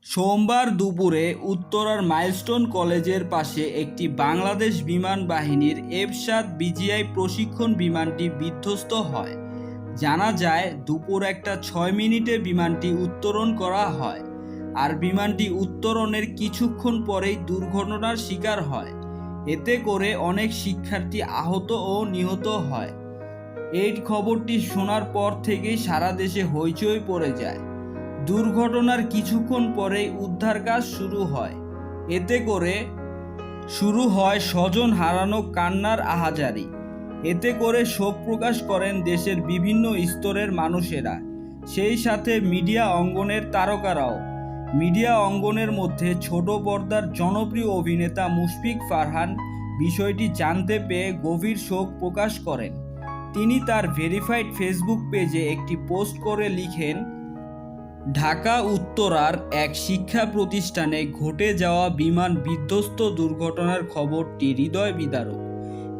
সোমবার দুপুরে উত্তরার মাইলস্টোন কলেজের পাশে একটি বাংলাদেশ বিমান বাহিনীর F-7 বিজিআই প্রশিক্ষণ বিমানটি বিধ্বস্ত হয়। জানা যায় দুপুর 1:06 বিমানটি উত্তরণ করা হয়, আর বিমানটি উত্তরণের কিছুক্ষণ পরেই দুর্ঘটনার শিকার হয়। এতে করে অনেক শিক্ষার্থী আহত ও নিহত হয়। এই খবরটি শোনার পর থেকেই সারা দেশে হইচই পড়ে যায়। দুর্ঘটনার কিছুক্ষণ পরেই উদ্ধার কাজ শুরু হয়। এতে করে শুরু হয় স্বজন হারানো কান্নার আহাজারি। এতে করে শোক প্রকাশ করেন দেশের বিভিন্ন স্তরের মানুষেরা, সেই সাথে মিডিয়া অঙ্গনের তারকারাও। মিডিয়া অঙ্গনের মধ্যে ছোট পর্দার জনপ্রিয় অভিনেতা মুশফিক ফারহান বিষয়টি জানতে পেয়ে গভীর শোক প্রকাশ করেন। তিনি তার ভেরিফাইড ফেসবুক পেজে একটি পোস্ট করে লিখেন, ঢাকা উত্তরার এক শিক্ষা প্রতিষ্ঠানে ঘটে যাওয়া বিমান বিধ্বস্ত দুর্ঘটনার খবরটি হৃদয় বিদারক।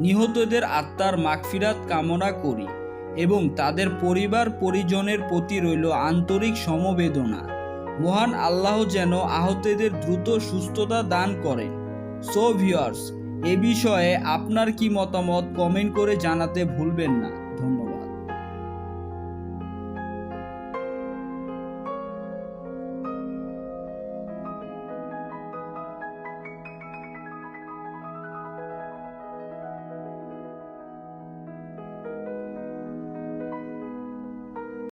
নিহতদের আত্মার মাগফিরাত কামনা করি এবং তাদের পরিবার পরিজনের প্রতি রইল আন্তরিক সমবেদনা। মহান আল্লাহ যেন আহতদের দ্রুত সুস্থতা দান করেন। সো ভিউয়ার্স, এ বিষয়ে আপনার কি মতামত কমেন্ট করে জানাতে ভুলবেন না।